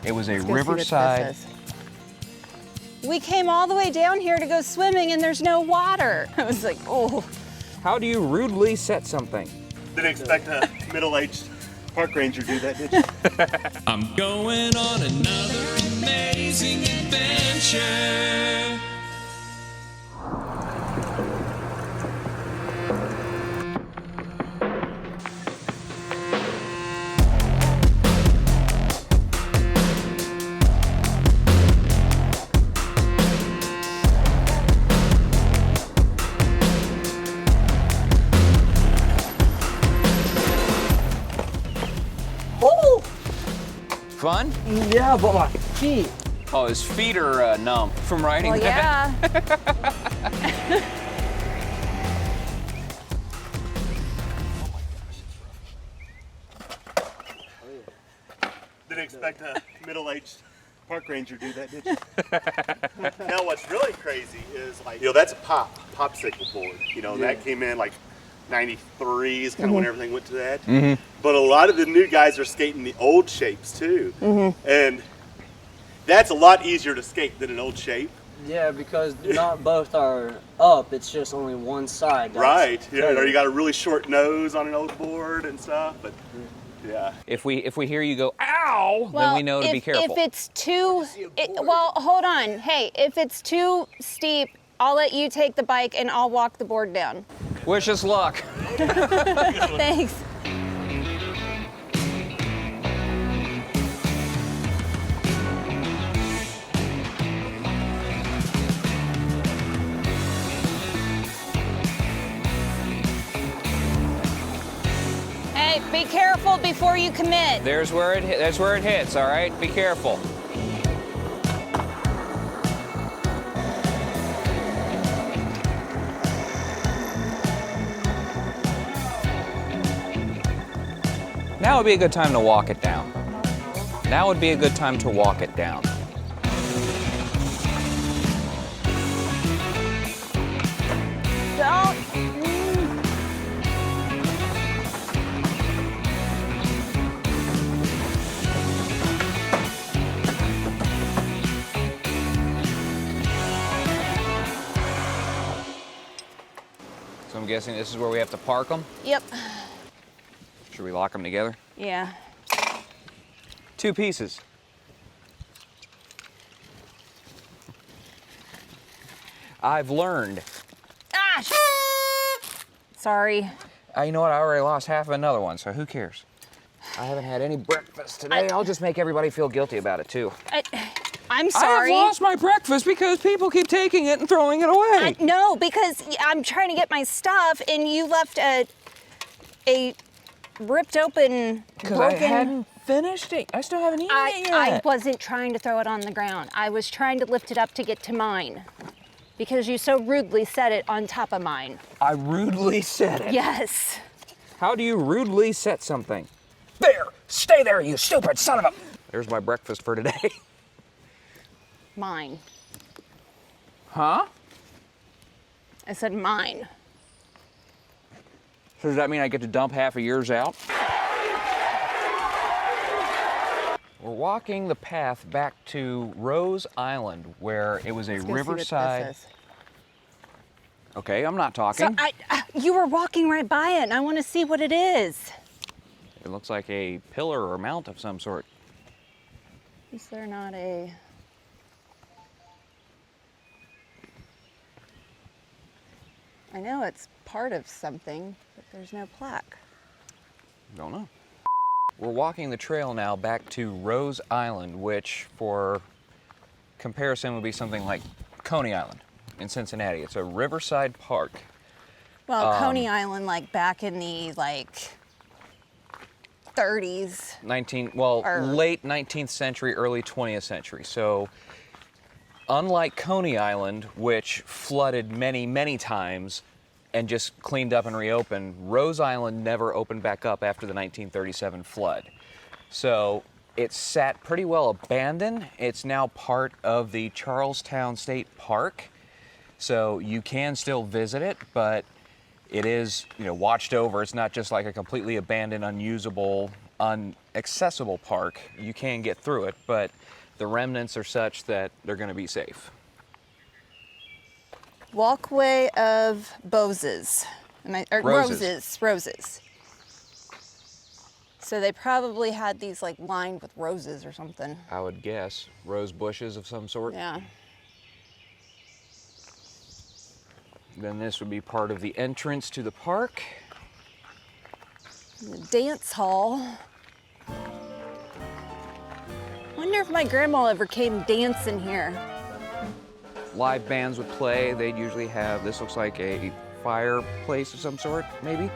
It was a Let's go see what riverside. this is. We came all the way down here to go swimming and there's no water. I was like, oh. How do you rudely set something? Didn't expect a middle-aged park ranger to do that, did you? I'm going on another amazing adventure. Fun? Yeah, but my feet. Oh, his feet are numb from riding Well, that. yeah. Didn't expect a middle-aged park ranger to do that, did you? Now, what's really crazy is, like, that's a popsicle board. That came in like 93 is kind of when everything went to that. But a lot of the new guys are skating the old shapes too. And that's a lot easier to skate than an old shape. Yeah, because not both are up, it's just only one side. Right, or you got a really short nose on an old board and stuff, but yeah. If we hear you go, ow, then we know to be careful. If it's too, well, hold on. Hey, if it's too steep, I'll let you take the bike and I'll walk the board down. Wish us luck. Thanks. Hey, be careful before you commit. That's where it hits, all right? Be careful. Now would be a good time to walk it down. Now would be a good time to walk it down. Don't. So I'm guessing this is where we have to park them? Yep. Should we lock them together? Yeah. 2 pieces. I've learned. Ah! Sorry. You know what? I already lost half of another one, so who cares? I haven't had any breakfast today. I'll just make everybody feel guilty about it, too. I'm sorry. I've lost my breakfast because people keep taking it and throwing it away. No, because I'm trying to get my stuff and you left a ripped open, Because broken... I hadn't finished it. I still haven't eaten it yet. I wasn't trying to throw it on the ground. I was trying to lift it up to get to mine. Because you so rudely set it on top of mine. I rudely set it. Yes. How do you rudely set something? There! Stay there, you stupid son of a... There's my breakfast for today. Mine. Huh? I said mine. So does that mean I get to dump half of yours out? We're walking the path back to Rose Island, where it was a Let's go see what riverside. this is. Okay, I'm not talking. So you were walking right by it, and I want to see what it is. It looks like a pillar or mount of some sort. Is there not a... I know it's part of something, but there's no plaque. Don't know. We're walking the trail now back to Rose Island, which for comparison would be something like Coney Island in Cincinnati. It's a riverside park. Well, Coney Island, like back in the like 30s. Late 19th century, early 20th century. So unlike Coney Island, which flooded many, many times and just cleaned up and reopened, Rose Island never opened back up after the 1937 flood. So it sat pretty well abandoned. It's now part of the Charlestown State Park. So you can still visit it, but it is, watched over. It's not just like a completely abandoned, unusable unaccessible park. You can get through it, but the remnants are such that they're going to be safe. Walkway of Roses. Roses. So they probably had these like lined with roses or something. I would guess. Rose bushes of some sort. Yeah. Then this would be part of the entrance to the park. The dance hall. Wonder if my grandma ever came dancing here. Live bands would play. They'd usually have, this looks like a fireplace of some sort, maybe.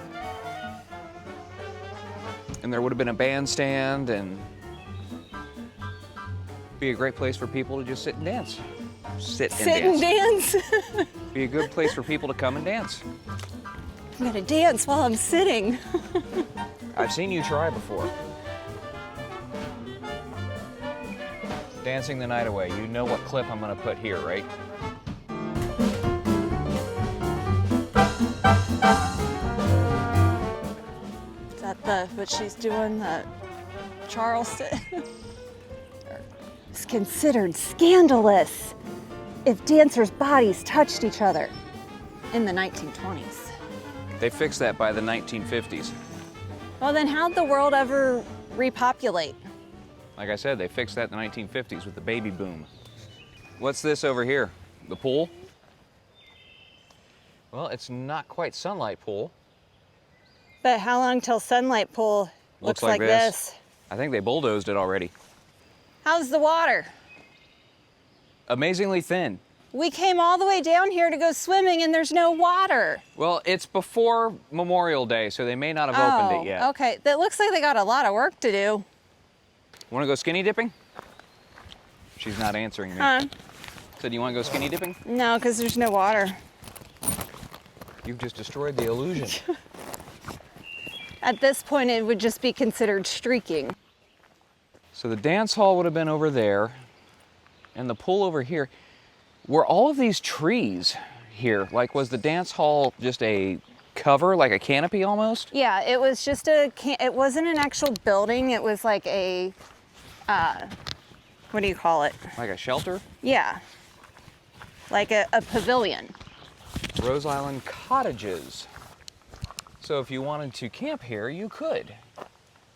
And there would have been a bandstand, and be a great place for people to just sit and dance. Sit and dance. Be a good place for people to come and dance. I'm gonna dance while I'm sitting. I've seen you try before. Dancing the night away. You know what clip I'm gonna put here, right? Is that what she's doing, the Charleston? It's considered scandalous if dancers' bodies touched each other in the 1920s. They fixed that by the 1950s. Well, then how'd the world ever repopulate? Like I said, they fixed that in the 1950s with the baby boom. What's this over here? The pool? Well, it's not quite sunlight pool. But how long till sunlight pool looks like this? I think they bulldozed it already. How's the water? Amazingly thin. We came all the way down here to go swimming and there's no water. Well, it's before Memorial Day, so they may not have opened it yet. Okay. That looks like they got a lot of work to do. Want to go skinny dipping? She's not answering me. Huh? Said, you want to go skinny dipping? No, because there's no water. You've just destroyed the illusion. At this point, it would just be considered streaking. So the dance hall would have been over there, and the pool over here. Were all of these trees here? Like, was the dance hall just a cover, like a canopy almost? Yeah, it was just it wasn't an actual building. It was like a, what do you call it? Like a shelter? Yeah, like a pavilion. Rose Island Cottages. So if you wanted to camp here, you could.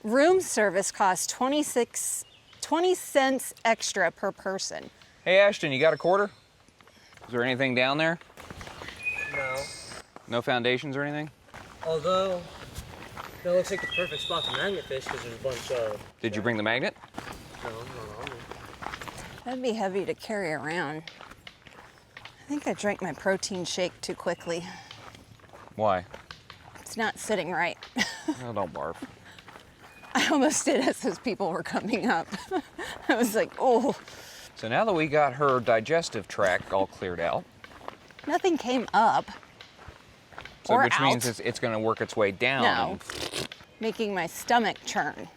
Room service costs 20 cents extra per person. Hey, Ashton, you got a quarter? Is there anything down there? No. No foundations or anything? Although, that looks like the perfect spot for magnet fish because there's a bunch of... Did you bring the magnet? No, not on me. That'd be heavy to carry around. I think I drank my protein shake too quickly. Why? It's not sitting right. Oh, don't barf. I almost did as those people were coming up. I was like, oh. So now that we got her digestive tract all cleared out, Nothing came up. so Or which out. means it's going to work its way down. No. Making my stomach churn.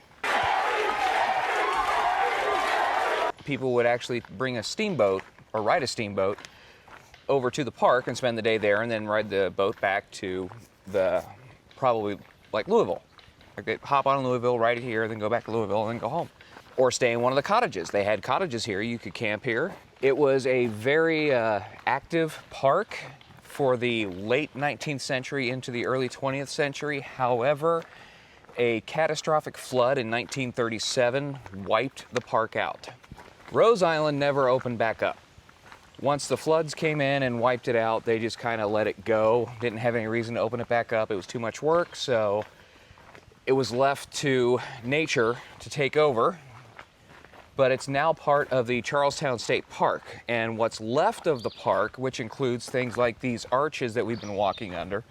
People would actually bring a steamboat or ride a steamboat over to the park and spend the day there, and then ride the boat back to the probably like Louisville. Like they hop on Louisville, ride it here, then go back to Louisville, and then go home. Or stay in one of the cottages. They had cottages here. You could camp here. It was a very active park for the late 19th century into the early 20th century. However, a catastrophic flood in 1937 wiped the park out. Rose Island never opened back up. Once the floods came in and wiped it out, they just kind of let it go. Didn't have any reason to open it back up. It was too much work, so it was left to nature to take over. But it's now part of the Charlestown State Park. And what's left of the park, which includes things like these arches that we've been walking under,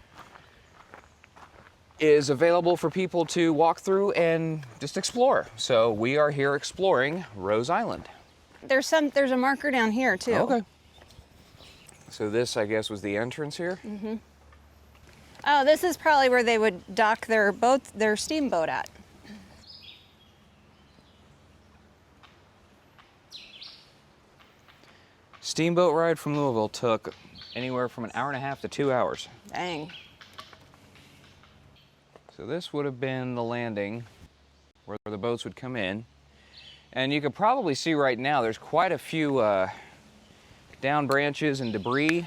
is available for people to walk through and just explore. So we are here exploring Rose Island. There's a marker down here too. Okay. So this, I guess, was the entrance here? Oh, this is probably where they would dock their steamboat at. Steamboat ride from Louisville took anywhere from an hour and a half to 2 hours. Dang. So this would have been the landing where the boats would come in. And you can probably see right now there's quite a few down branches and debris.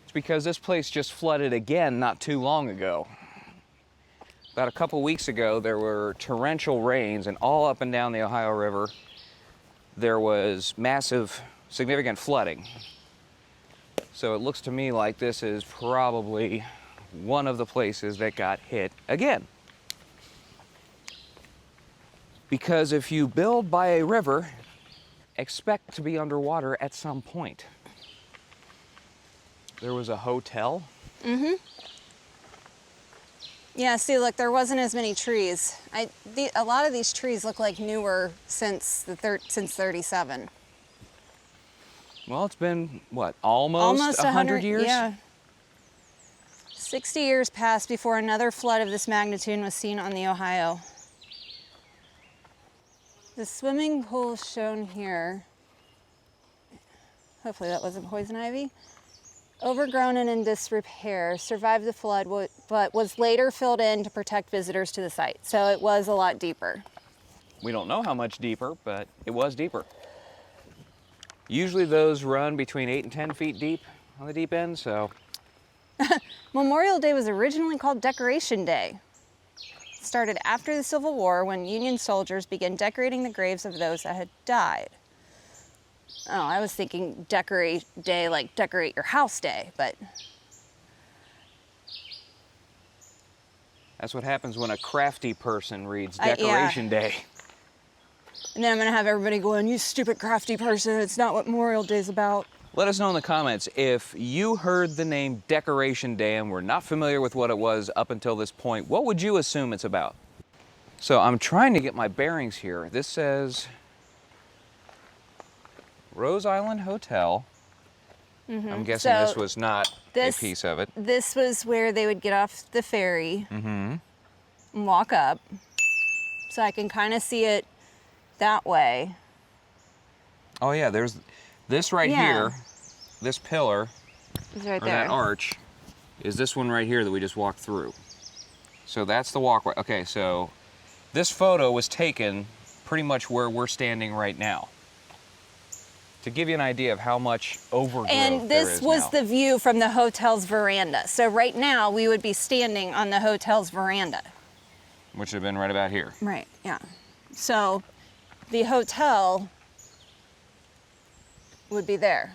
It's because this place just flooded again not too long ago. About a couple weeks ago, there were torrential rains, and all up and down the Ohio River, there was massive, significant flooding. So it looks to me like this is probably one of the places that got hit again. Because if you build by a river, expect to be underwater at some point. There was a hotel. Mm-hmm. Yeah, see, look, there wasn't as many trees. A lot of these trees look like newer since since 37. Well, it's been, what, almost 100 years? Yeah. 60 years passed before another flood of this magnitude was seen on the Ohio. The swimming pool shown here, hopefully that wasn't poison ivy, overgrown and in disrepair, survived the flood, but was later filled in to protect visitors to the site. So it was a lot deeper. We don't know how much deeper, but it was deeper. Usually those run between 8 and 10 feet deep on the deep end, so. Memorial Day was originally called Decoration Day. It started after the Civil War when Union soldiers began decorating the graves of those that had died. Oh, I was thinking decorate day like decorate your house day, but. That's what happens when a crafty person reads Decoration Day. And then I'm gonna have everybody going, you stupid crafty person, it's not what Memorial Day's about. Let us know in the comments if you heard the name Decoration Day and were not familiar with what it was up until this point. What would you assume it's about? So I'm trying to get my bearings here. This says Rose Island Hotel. Mm-hmm. I'm guessing this was not a piece of it. This was where they would get off the ferry and walk up. So I can kind of see it that way. Oh yeah, there's this right here, this pillar, it's right or there. that arch, is this one right here that we just walked through. So that's the walkway. Okay, so this photo was taken pretty much where we're standing right now. To give you an idea of how much overgrowth and this there is was now. the view from the hotel's veranda. So right now we would be standing on the hotel's veranda. Which would have been right about here. Right, yeah. So the hotel would be there.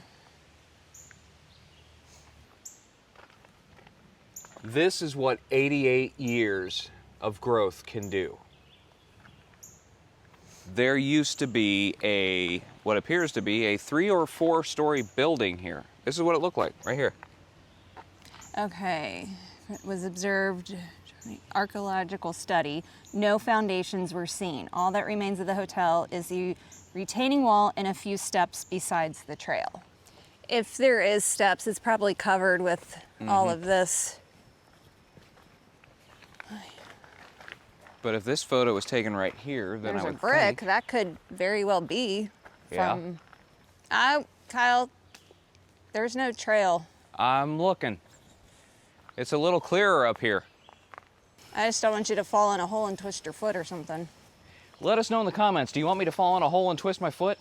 This is what 88 years of growth can do. There used to be what appears to be a 3 or 4 story building here. This is what it looked like, right here. Okay, it was observed, archaeological study, no foundations were seen. All that remains of the hotel is the retaining wall and a few steps besides the trail. If there is steps, it's probably covered with all of this. But if this photo was taken right here, then There's I a would brick, think, that could very well be Yeah. from, Kyle, there's no trail. I'm looking. It's a little clearer up here. I just don't want you to fall in a hole and twist your foot or something. Let us know in the comments. Do you want me to fall in a hole and twist my foot?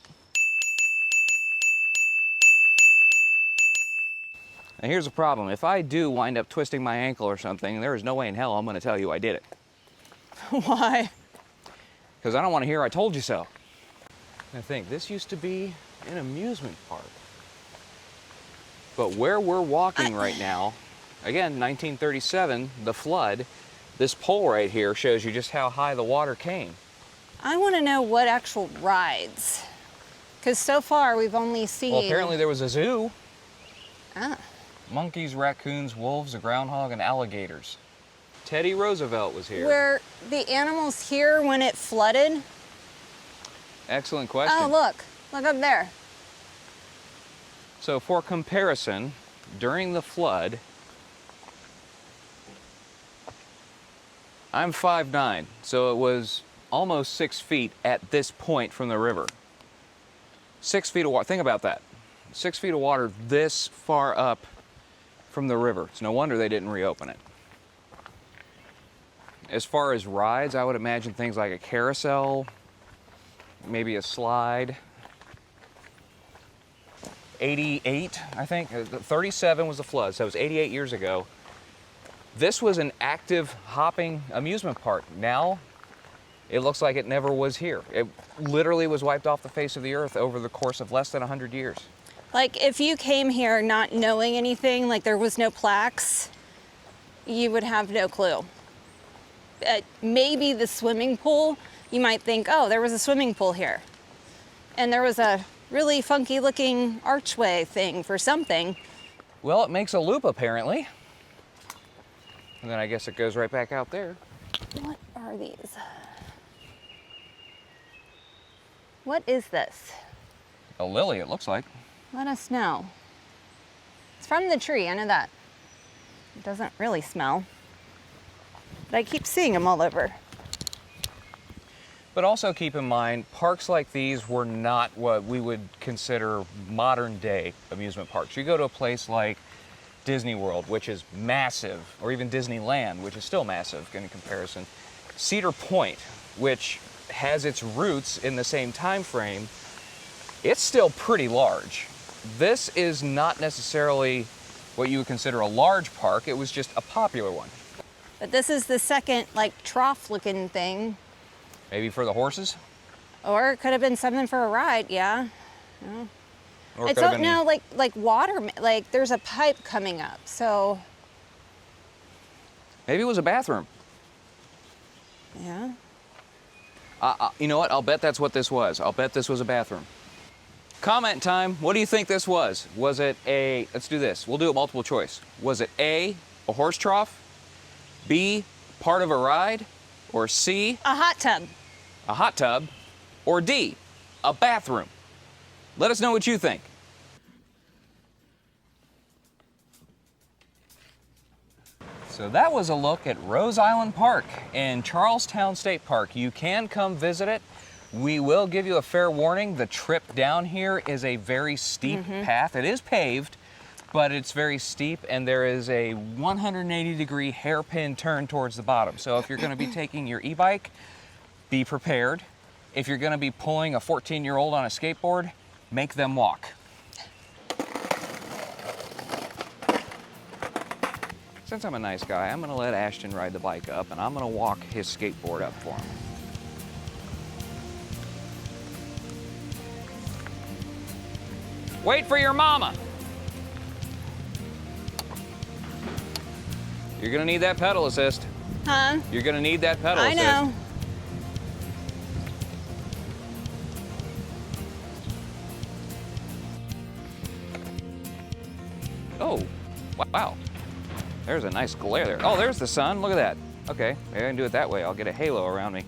Now here's the problem. If I do wind up twisting my ankle or something, there is no way in hell I'm going to tell you I did it. Why? Because I don't want to hear I told you so. I think this used to be an amusement park. But where we're walking right now, again, 1937, the flood, this pole right here shows you just how high the water came. I want to know what actual rides. Because so far we've only seen... Well, apparently there was a zoo. Ah. Monkeys, raccoons, wolves, a groundhog, and alligators. Teddy Roosevelt was here. Were the animals here when it flooded? Excellent question. Oh, look. Look up there. So for comparison, during the flood, I'm 5'9", so it was almost 6 feet at this point from the river. 6 feet of water, think about that. 6 feet of water this far up from the river. It's no wonder they didn't reopen it. As far as rides, I would imagine things like a carousel, maybe a slide. 88, I think. 37 was the flood, so it was 88 years ago. This was an active hopping amusement park. Now, it looks like it never was here. It literally was wiped off the face of the earth over the course of less than 100 years. Like if you came here not knowing anything, like there was no plaques, you would have no clue. Maybe the swimming pool, you might think, oh, there was a swimming pool here. And there was a really funky looking archway thing for something. Well, it makes a loop apparently. And then I guess it goes right back out there. What are these? What is this? A lily, it looks like. Let us know. It's from the tree, I know that. It doesn't really smell. But I keep seeing them all over. But also keep in mind, parks like these were not what we would consider modern day amusement parks. You go to a place like Disney World, which is massive, or even Disneyland, which is still massive in comparison. Cedar Point, which has its roots in the same time frame, it's still pretty large. This is not necessarily what you would consider a large park, it was just a popular one. But this is the second, like, trough-looking thing. Maybe for the horses? Or it could have been something for a ride, yeah. Yeah. Or it It's could have up been- now, like water, like there's a pipe coming up, so Maybe it was a bathroom. yeah. You know what? I'll bet that's what this was. I'll bet this was a bathroom. Comment time. What do you think this was? Was it a, let's do this. We'll do it multiple choice. Was it A, a horse trough, B, part of a ride, or C, A hot tub. a hot tub, or D, a bathroom? Let us know what you think. So that was a look at Rose Island Park in Charlestown State Park. You can come visit it. We will give you a fair warning. The trip down here is a very steep path. It is paved, but it's very steep, and there is a 180-degree hairpin turn towards the bottom. So if you're going to be taking your e-bike, be prepared. If you're going to be pulling a 14-year-old on a skateboard, make them walk. Since I'm a nice guy, I'm gonna let Ashton ride the bike up, and I'm gonna walk his skateboard up for him. Wait for your mama. You're gonna need that pedal assist. Huh? You're gonna need that pedal I assist. know. Oh, wow. There's a nice glare there. Oh, there's the sun. Look at that. Okay, maybe I can do it that way. I'll get a halo around me.